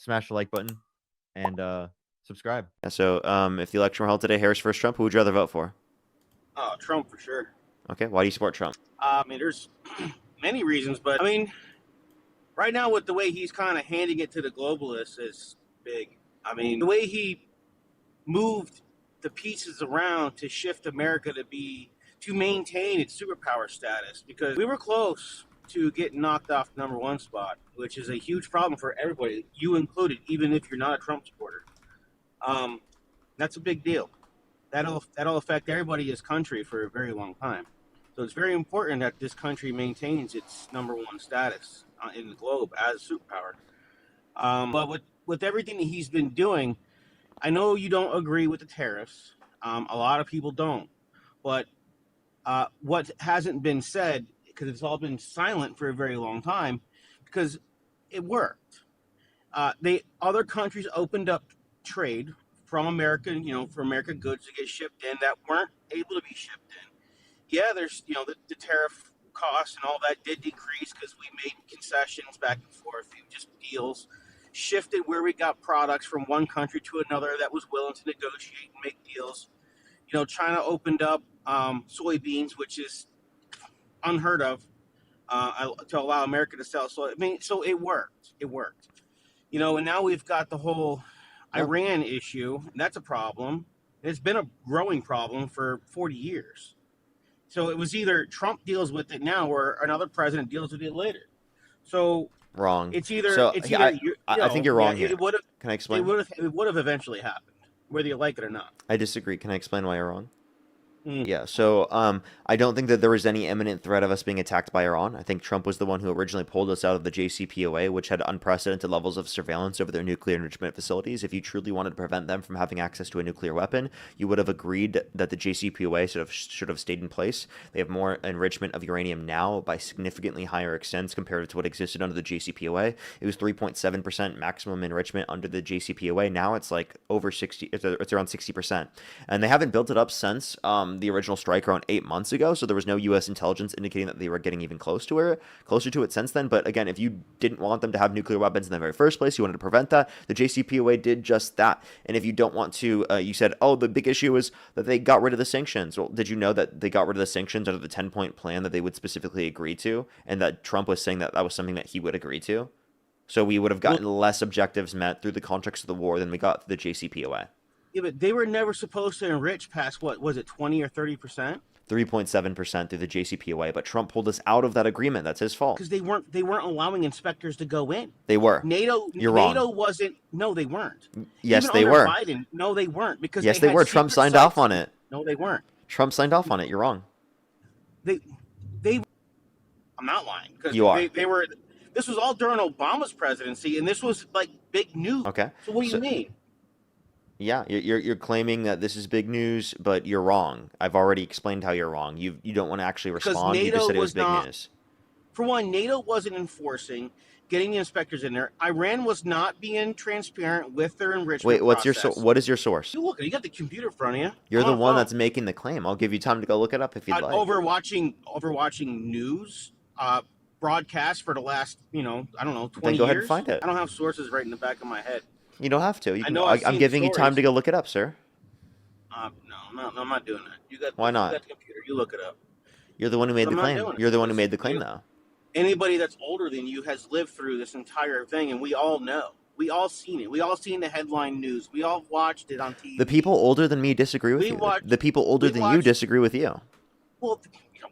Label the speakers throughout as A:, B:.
A: smash the like button, and subscribe.
B: So, if the election were held today, Harris versus Trump, who would you rather vote for?
C: Oh, Trump for sure.
B: Okay, why do you support Trump?
C: I mean, there's many reasons, but I mean, right now with the way he's kind of handing it to the globalists is big. I mean, the way he moved the pieces around to shift America to maintain its superpower status, because we were close to getting knocked off the #1 spot, which is a huge problem for everybody, you included, even if you're not a Trump supporter. That's a big deal. That'll affect everybody in this country for a very long time. So it's very important that this country maintains its #1 status in the globe as a superpower. But with everything that he's been doing, I know you don't agree with the tariffs. A lot of people don't. But what hasn't been said, because it's all been silent for a very long time, because it worked. Other countries opened up trade from America, for American goods to get shipped in that weren't able to be shipped in. Yeah, there's, the tariff costs and all that did decrease because we made concessions back and forth, just deals, shifted where we got products from one country to another that was willing to negotiate and make deals. China opened up soybeans, which is unheard of, to allow America to sell soy. I mean, so it worked. It worked. And now we've got the whole Iran issue, and that's a problem. It's been a growing problem for 40 years. So it was either Trump deals with it now or another president deals with it later. So
B: Wrong.
C: It's either.
B: So
C: it's
B: yeah,
C: either.
B: I think you're wrong here.
C: Can
B: I explain?
C: It would have eventually happened, whether you like it or not.
B: I disagree. Can I explain why you're wrong?
C: Mm.
B: Yeah, so I don't think that there was any imminent threat of us being attacked by Iran. I think Trump was the one who originally pulled us out of the JCPOA, which had unprecedented levels of surveillance over their nuclear enrichment facilities. If you truly wanted to prevent them from having access to a nuclear weapon, you would have agreed that the JCPOA should have stayed in place. They have more enrichment of uranium now by significantly higher extents compared to what existed under the JCPOA. It was 3.7% maximum enrichment under the JCPOA. Now it's like over 60. It's around 60%, and they haven't built it up since the original strike around 8 months ago, so there was no U.S. intelligence indicating that they were getting even closer to it since then. But again, if you didn't want them to have nuclear weapons in the very first place, you wanted to prevent that, the JCPOA did just that. And if you don't want to, you said, oh, the big issue is that they got rid of the sanctions. Well, did you know that they got rid of the sanctions under the 10-point plan that they would specifically agree to, and that Trump was saying that that was something that he would agree to? So we would have gotten less objectives met through the context of the war than we got through the JCPOA.
C: Yeah, but they were never supposed to enrich past, what was it, 20 or 30%?
B: 3.7% through the JCPOA, but Trump pulled us out of that agreement. That's his fault.
C: Because they weren't allowing inspectors to go in.
B: They were.
C: You're
B: wrong.
C: NATO wasn't. No, they weren't.
B: Yes,
C: Even
B: they
C: under
B: were.
C: Biden, no, they weren't. Because
B: yes, they were. Trump signed off on it.
C: No, they weren't.
B: Trump signed off on it. You're wrong.
C: They. I'm not lying.
B: You are.
C: They were. This was all during Obama's presidency, and this was like big news.
B: Okay.
C: So what do you mean?
B: Yeah, you're claiming that this is big news, but you're wrong. I've already explained how you're wrong. You don't want to actually respond. You just said it was big news.
C: For one, NATO wasn't enforcing getting the inspectors in there. Iran was not being transparent with their enrichment process.
B: What is your source?
C: You got the computer in front of you.
B: You're the one that's making the claim. I'll give you time to go look it up if you'd like.
C: Overwatching news broadcasts for the last, I don't know, 20 years.
B: Then go ahead and find it.
C: I don't have sources right in the back of my head.
B: You don't have to.
C: I'm
B: giving you time to go look it up, sir.
C: No, I'm not doing that.
B: Why not?
C: You got the computer. You look it up.
B: You're the one who made the claim. You're the one who made the claim, though.
C: Anybody that's older than you has lived through this entire thing, and we all know. We all seen it. We all seen the headline news. We all watched it on TV.
B: The people older than me disagree with you. The people older than you disagree with you.
C: Well,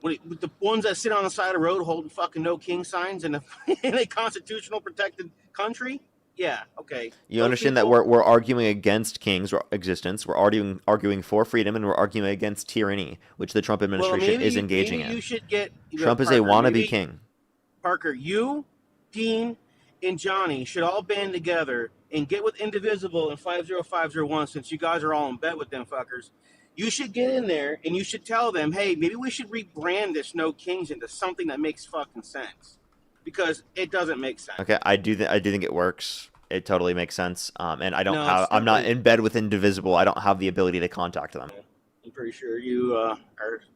C: the ones that sit on the side of the road holding fucking no king signs in a constitutional protected country. Yeah, okay.
B: You understand that we're arguing against king's existence. We're arguing for freedom, and we're arguing against tyranny, which the Trump administration is engaging in.
C: You should get
B: Trump is a wannabe king.
C: Parker, you, Dean, and Johnny should all band together and get with Indivisible and 50501, since you guys are all in bed with them fuckers. You should get in there and you should tell them, hey, maybe we should rebrand this No Kings into something that makes fucking sense. Because it doesn't make sense.
B: Okay, I do think it works. It totally makes sense. And I'm not in bed with Indivisible. I don't have the ability to contact them.
C: I'm pretty sure you are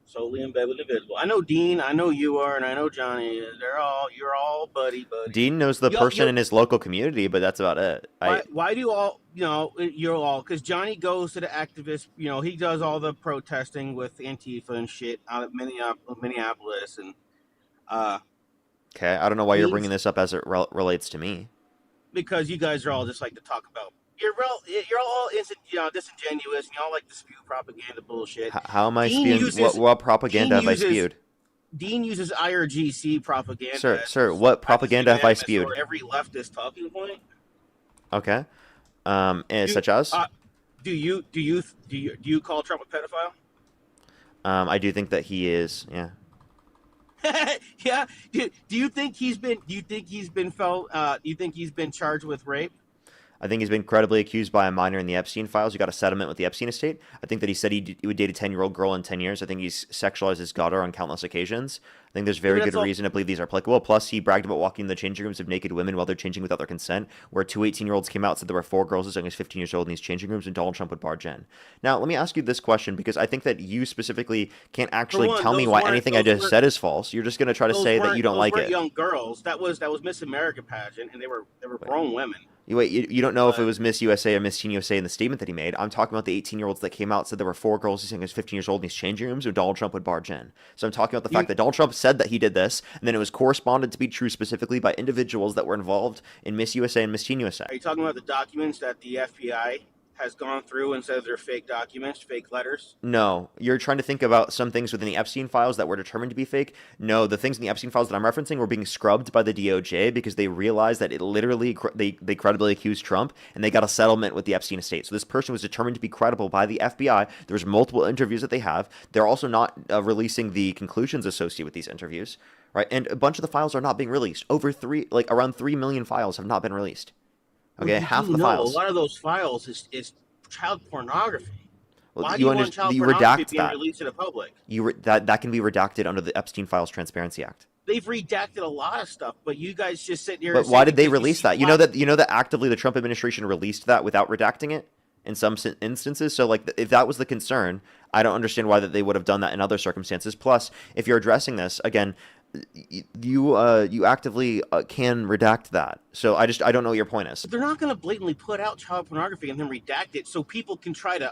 C: solely in bed with Invisible. I know Dean, I know you are, and I know Johnny. You're all buddy.
B: Dean knows the person in his local community, but that's about it.
C: Why do all, you're all, because Johnny goes to the activists, he does all the protesting with Antifa and shit out of Minneapolis, and
B: okay, I don't know why you're bringing this up as it relates to me.
C: Because you guys are all just like to talk about. You're all disingenuous, and y'all like to spew propaganda bullshit.
B: How am I spewing? What propaganda have I spewed?
C: Dean uses IRGC propaganda.
B: Sir, what propaganda have I spewed?
C: Every leftist talking point.
B: Okay. Such as?
C: Do you call Trump a pedophile?
B: I do think that he is. Yeah.
C: Yeah. Do you think he's been? Do you think he's been charged with rape?
B: I think he's been credibly accused by a minor in the Epstein files. He got a settlement with the Epstein estate. I think that he said he would date a 10-year-old girl in 10 years. I think he's sexualized his daughter on countless occasions. I think there's very good reason to believe these are applicable. Plus, he bragged about walking in the changing rooms of naked women while they're changing without their consent, where two 18-year-olds came out and said there were 4 girls as young as 15 years old in these changing rooms, and Donald Trump would barge in. Now, let me ask you this question, because I think that you specifically can't actually tell me why anything I just said is false. You're just going to try to say that you don't like it.
C: Young girls. That was Miss America pageant, and they were grown women.
B: Wait, you don't know if it was Miss USA or Miss Teen USA in the statement that he made. I'm talking about the 18-year-olds that came out and said there were 4 girls as young as 15 years old in these changing rooms, and Donald Trump would barge in. So I'm talking about the fact that Donald Trump said that he did this, and then it was corresponded to be true specifically by individuals that were involved in Miss USA and Miss Teen USA.
C: Are you talking about the documents that the FBI has gone through and says they're fake documents, fake letters?
B: No, you're trying to think about some things within the Epstein files that were determined to be fake. No, the things in the Epstein files that I'm referencing were being scrubbed by the DOJ because they realized that it literally, they credibly accused Trump, and they got a settlement with the Epstein estate. So this person was determined to be credible by the FBI. There's multiple interviews that they have. They're also not releasing the conclusions associated with these interviews, right? And a bunch of the files are not being released. Around 3 million files have not been released. Okay, well, half the files.
C: A lot of those files is child pornography.
B: Well,
C: why do you want child pornography being released to the public?
B: That can be redacted under the Epstein Files Transparency Act.
C: They've redacted a lot of stuff, but you guys just sit here.
B: But why did they release that? You know that actively the Trump administration released that without redacting it in some instances. So like, if that was the concern, I don't understand why that they would have done that in other circumstances. Plus, if you're addressing this again, you actively can redact that. So I don't know what your point is.
C: But they're not going to blatantly put out child pornography and then redact it, so people can try to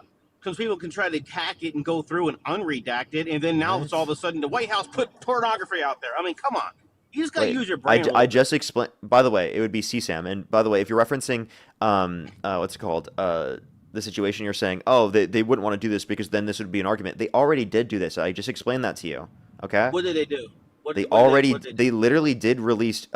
C: hack it and go through and unredact it, and then now it's all of a sudden the White House put pornography out there. I mean, come on. You just got to use your brain.
B: I just explained. By the way, it would be CSAM. And by the way, if you're referencing what's it called? The situation you're saying, oh, they wouldn't want to do this because then this would be an argument. They already did do this. I just explained that to you. Okay.
C: What did they do?
B: They literally did release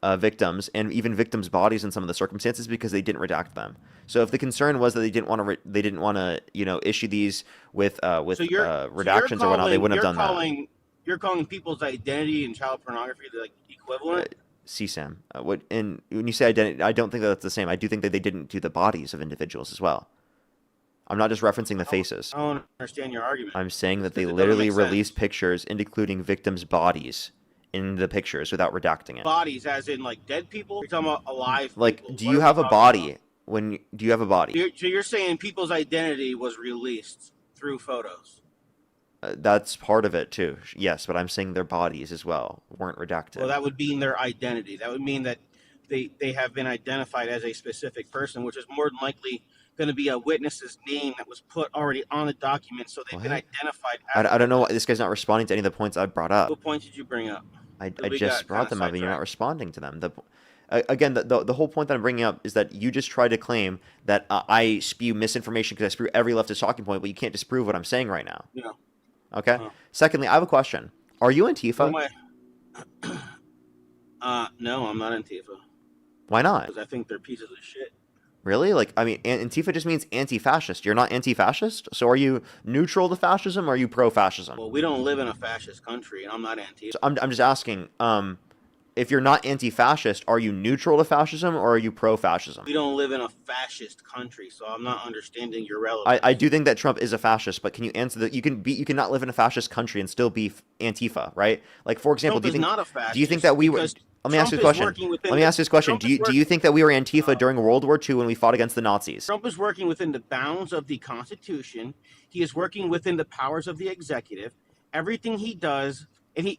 B: victims and even victims' bodies in some of the circumstances because they didn't redact them. So if the concern was that they didn't want to issue these with redactions or whatnot, they wouldn't have done that.
C: You're calling people's identity and child pornography like equivalent?
B: CSAM. And when you say identity, I don't think that's the same. I do think that they didn't do the bodies of individuals as well. I'm not just referencing the faces.
C: I don't understand your argument.
B: I'm saying that they literally released pictures, including victims' bodies, in the pictures without redacting it.
C: Bodies, as in like dead people? You're talking about alive people?
B: Like, do you have a body? Do you have a body?
C: So you're saying people's identity was released through photos?
B: That's part of it too. Yes, but I'm saying their bodies as well weren't redacted.
C: Well, that would mean their identity. That would mean that they have been identified as a specific person, which is more than likely going to be a witness's name that was put already on the document, so they've been identified.
B: I don't know why this guy's not responding to any of the points I brought up.
C: What points did you bring up?
B: I just brought them up, and you're not responding to them. Again, the whole point that I'm bringing up is that you just try to claim that I spew misinformation because I spew every leftist talking point, but you can't disprove what I'm saying right now.
C: Yeah.
B: Okay. Secondly, I have a question. Are you Antifa?
C: No, I'm not Antifa.
B: Why not?
C: Because I think they're pieces of shit.
B: Really? Like, I mean, Antifa just means anti-fascist. You're not anti-fascist? So are you neutral to fascism or are you pro-fascism?
C: Well, we don't live in a fascist country, and I'm not Antifa.
B: So I'm just asking, if you're not anti-fascist, are you neutral to fascism or are you pro-fascism?
C: We don't live in a fascist country, so I'm not understanding your relevance.
B: I do think that Trump is a fascist, but can you answer that? You can not live in a fascist country and still be Antifa, right? Like, for example,
C: Trump is not a fascist.
B: Do you think that we were? Let me ask you a
C: Trump is
B: question.
C: working within
B: Let me ask you this question.
C: Trump
B: Do
C: is
B: you do you think that we were Antifa
C: uh,
B: during World War II when we fought against the Nazis?
C: Trump is working within the bounds of the Constitution. He is working within the powers of the executive. Everything he does, and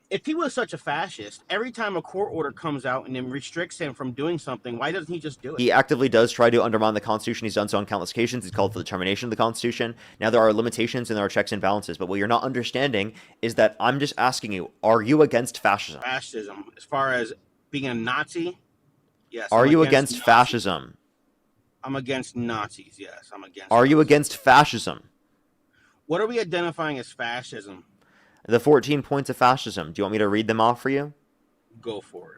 C: if he was such a fascist, every time a court order comes out and then restricts him from doing something, why doesn't he just do it?
B: He actively does try to undermine the Constitution. He's done so on countless occasions. He's called for the termination of the Constitution. Now, there are limitations and there are checks and balances, but what you're not understanding is that I'm just asking you, are you against fascism?
C: Fascism, as far as being a Nazi, yes.
B: Are
C: I'm
B: you against
C: Nazis.
B: fascism?
C: I'm against Nazis, yes. I'm against
B: Are you
C: Nazis.
B: against fascism?
C: What are we identifying as fascism?
B: The 14 points of fascism. Do you want me to read them off for you?
C: Go for it.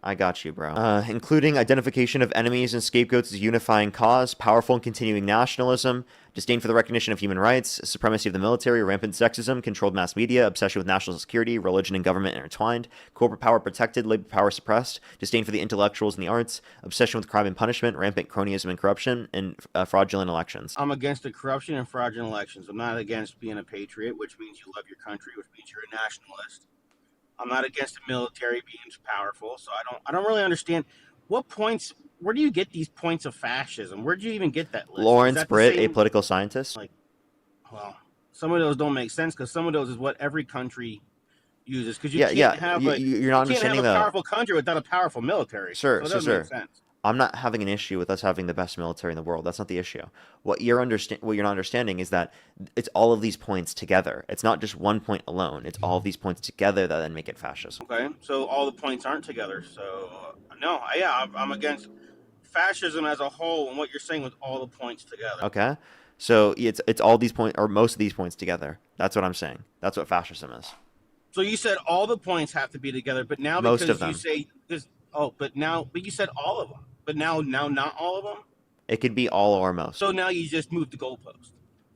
B: I got you, bro. Including identification of enemies and scapegoats as a unifying cause, powerful and continuing nationalism, disdain for the recognition of human rights, supremacy of the military, rampant sexism, controlled mass media, obsession with national security, religion and government intertwined, corporate power protected, labor power suppressed, disdain for the intellectuals and the arts, obsession with crime and punishment, rampant cronyism and corruption, and fraudulent elections.
C: I'm against the corruption and fraudulent elections. I'm not against being a patriot, which means you love your country, which means you're a nationalist. I'm not against the military being powerful, so I don't really understand what points. Where do you get these points of fascism? Where do you even get that list?
B: Lawrence Britt, a political scientist.
C: Like, well, some of those don't make sense because some of those is what every country uses. Because you can't have
B: you're not understanding
C: a powerful country without a powerful military.
B: Sure,
C: so it doesn't make sense.
B: I'm not having an issue with us having the best military in the world. That's not the issue. What you're not understanding is that it's all of these points together. It's not just one point alone. It's all of these points together that then make it fascism.
C: Okay, so all the points aren't together. So no, I'm against fascism as a whole and what you're saying with all the points together.
B: Okay, so it's all these points or most of these points together. That's what I'm saying. That's what fascism is.
C: So you said all the points have to be together, but now
B: most
C: because
B: of them.
C: You say this. Oh, but you said all of them. But now not all of them?
B: It could be all or most.
C: So now you just moved the goalpost.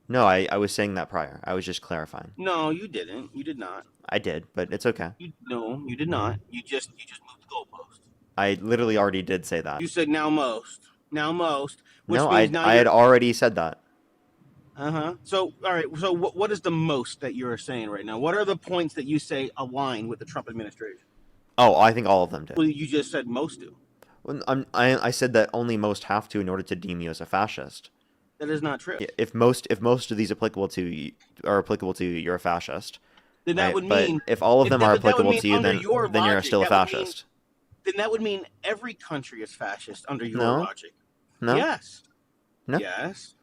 B: No, I was saying that prior. I was just clarifying.
C: No, you didn't. You did not.
B: I did, but it's okay.
C: No, you did not. You just moved the goalpost.
B: I literally already did say that.
C: You said now most. Now most. Which
B: no,
C: means
B: I had already said that.
C: Uh-huh. So, all right. So what is the most that you're saying right now? What are the points that you say align with the Trump administration?
B: Oh, I think all of them did.
C: Well, you just said most do.
B: Well, I said that only most have to in order to deem you as a fascist.
C: That is not true.
B: If most of these are applicable to you, you're a fascist.
C: Then that would mean
B: if all of them are applicable to you, then you're still a fascist.
C: Then that would mean every country is fascist under your logic.
B: No.
C: Yes.
B: No.
C: Yes.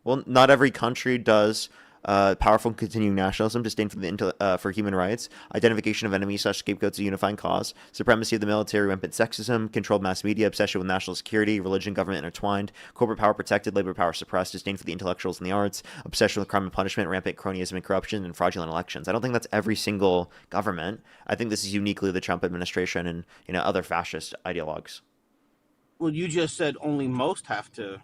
B: Well, not every country does. Powerful and continuing nationalism, disdain for human rights, identification of enemies / scapegoats a unifying cause, supremacy of the military, rampant sexism, controlled mass media, obsession with national security, religion, government intertwined, corporate power protected, labor power suppressed, disdain for the intellectuals and the arts, obsession with crime and punishment, rampant cronyism and corruption, and fraudulent elections. I don't think that's every single government. I think this is uniquely the Trump administration and other fascist ideologues.
C: Well, you just said only most have to.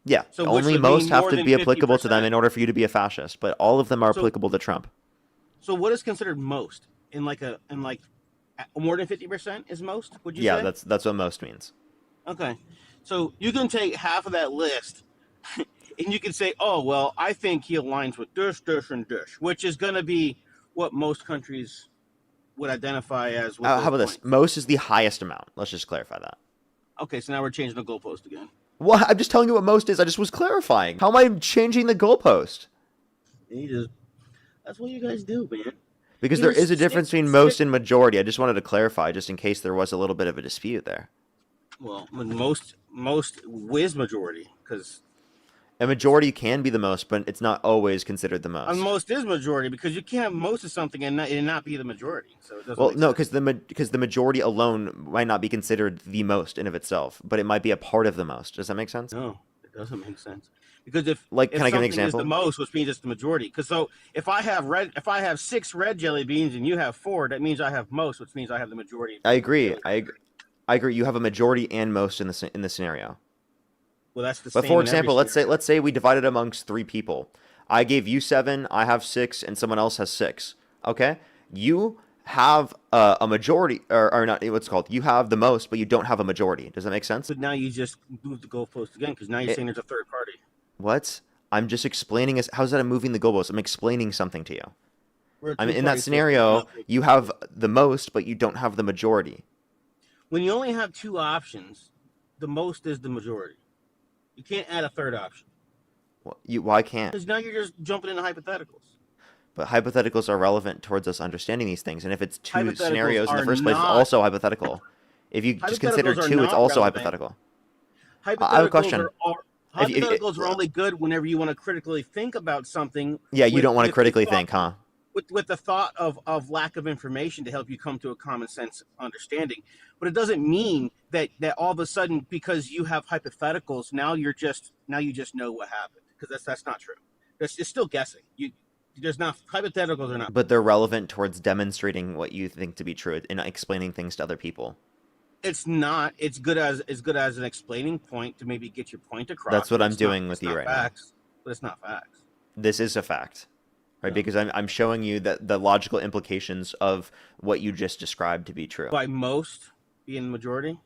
B: Yeah,
C: so
B: only most have to be applicable to them in order for you to be a fascist, but all of them are applicable to Trump.
C: So what is considered most in more than 50% is most? Would you say?
B: Yeah, that's what most means.
C: Okay, so you can take half of that list, and you can say, oh well, I think he aligns with this, and this, which is going to be what most countries would identify as.
B: How about this? Most is the highest amount. Let's just clarify that.
C: Okay, so now we're changing the goalpost again.
B: Well, I'm just telling you what most is. I just was clarifying. How am I changing the goalpost?
C: That's what you guys do, man.
B: Because there is a difference between most and majority. I just wanted to clarify, just in case there was a little bit of a dispute there.
C: Well, most is majority, because
B: a majority can be the most, but it's not always considered the most.
C: And most is majority, because you can't have most of something and not be the majority. So it
B: doesn't because the majority alone might not be considered the most in of itself, but it might be a part of the most. Does that make sense?
C: No, it doesn't make sense. Because if
B: can I give an example?
C: Is the most, which means it's the majority. Because so if I have 6 red jelly beans and you have 4, that means I have most, which means I have the majority.
B: I agree. I agree. You have a majority and most in the scenario.
C: Well, that's the same.
B: But for example, let's say we divided amongst 3 people. I gave you 7, I have 6, and someone else has 6. Okay, you have a majority, or not? What's it called? You have the most, but you don't have a majority. Does that make sense?
C: But now you just moved the goalpost again, because now you're saying there's a third party.
B: What? I'm just explaining. How's that? I'm moving the goalpost. I'm explaining something to you. I mean, in that scenario, you have the most, but you don't have the majority.
C: When you only have two options, the most is the majority. You can't add a third option.
B: Why can't?
C: Because now you're just jumping into hypotheticals.
B: But hypotheticals are relevant towards us understanding these things. And if it's two scenarios in the
C: are
B: first place, it's
C: not-
B: also hypothetical. If you just consider
C: Hypotheticals are
B: two, it's
C: not
B: also
C: relevant.
B: hypothetical.
C: Hypotheticals
B: I have a question.
C: Hypotheticals are only good whenever you want to critically think about something.
B: Yeah, you
C: with-
B: don't want to
C: with the
B: critically
C: thought-
B: think, huh?
C: With the thought of lack of information to help you come to a common sense understanding. But it doesn't mean that all of a sudden, because you have hypotheticals, now you just know what happened. Because that's not true. It's still guessing. Hypotheticals are not.
B: But they're relevant towards demonstrating what you think to be true and explaining things to other people.
C: It's not. It's good as an explaining point to maybe get your point across.
B: That's what I'm doing with you right now.
C: But it's not facts.
B: This is a fact, right?
C: No.
B: Because I'm showing you that the logical implications of what you just described to be true.
C: By most being the majority.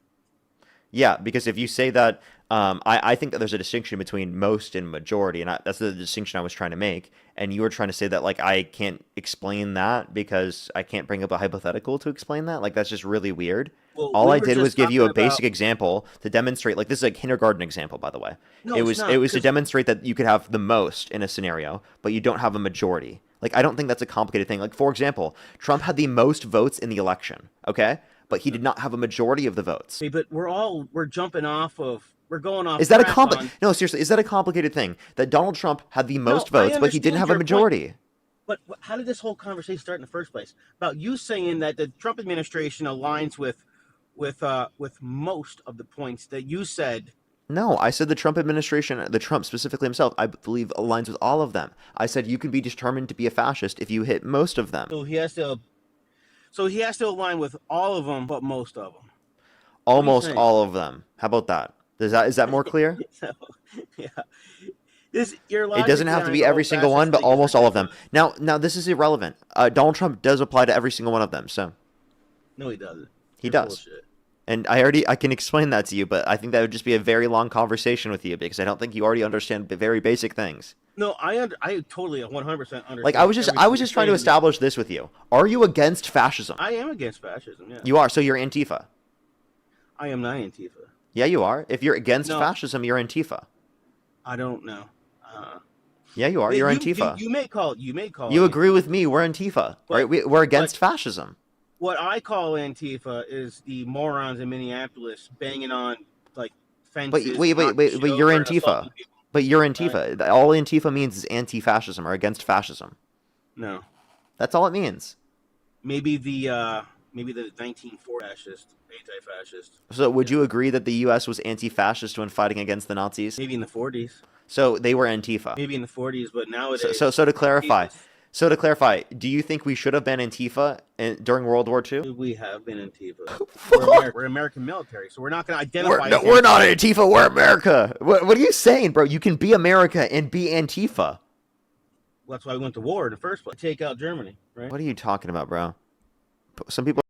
B: Yeah, because if you say that, I think that there's a distinction between most and majority, and that's the distinction I was trying to make. And you were trying to say that, like, I can't explain that because I can't bring up a hypothetical to explain that. Like, that's just really weird.
C: Well,
B: All
C: we
B: I
C: were
B: did was
C: just
B: give you a
C: talking
B: basic
C: about-
B: example to demonstrate. Like, this is a kindergarten example, by the way.
C: No,
B: it
C: it's
B: was
C: not,
B: it was to
C: 'cause-
B: demonstrate that you could have the most in a scenario, but you don't have a majority. Like, I don't think that's a complicated thing. Like, for example, Trump had the most votes in the election, okay? But he did not have a majority of the votes.
C: But we're going off.
B: Is that a
C: track on-
B: No, seriously, is that a complicated thing? That Donald Trump had the most
C: I
B: votes, but he didn't
C: understand
B: have a
C: your
B: majority.
C: But how did this whole conversation start in the first place? About you saying that the Trump administration aligns with most of the points that you said.
B: No, I said the Trump administration, the Trump specifically himself, I believe aligns with all of them. I said you can be determined to be a fascist if you hit most of them.
C: So he has to align with all of them, but most of them.
B: Almost
C: saying?
B: all of them. How about that? Is that more clear?
C: So, yeah. Your
B: It
C: logic
B: doesn't have to
C: behind
B: be
C: the
B: every
C: whole
B: single one,
C: fascist
B: but
C: thing is
B: almost all of them.
C: ridiculous.
B: Now this is irrelevant. Donald Trump does apply to every single one of them, so
C: No, he doesn't.
B: he
C: You're
B: does.
C: bullshit.
B: And I can explain that to you, but I think that would just be a very long conversation with you because I don't think you already understand the very basic things.
C: No, I totally 100% understand.
B: Like I was just trying to establish this with you. Are you against fascism?
C: I am against fascism. Yeah.
B: You are. So you're Antifa.
C: I am not Antifa.
B: Yeah, you are. If you're against
C: No.
B: fascism, you're Antifa.
C: I don't know.
B: Yeah, you are. You're Antifa.
C: You may call. You
B: You agree with me. We're Antifa, right? We're against fascism.
C: What I call Antifa is the morons in Minneapolis banging on like fences.
B: Wait,
C: knocking
B: but
C: shit
B: you're
C: over and
B: Antifa.
C: assaulting people.
B: But you're Antifa. All Antifa means is anti-fascism or against fascism.
C: No,
B: That's all it means.
C: maybe the 1940 fascist, anti-fascist.
B: So would you agree that the U.S. was anti-fascist when fighting against the Nazis?
C: Maybe in the 40s.
B: So they were Antifa.
C: Maybe in the 40s, but nowadays.
B: So to clarify,
C: Jesus.
B: do you think we should have been Antifa during World War II?
C: We have been Antifa. We're American military, so we're not going to identify.
B: We're not Antifa. We're America. What are you saying, bro? You can be America and be Antifa.
C: That's why we went to war in the first place. Take out Germany, right?
B: What are you talking about, bro? Some people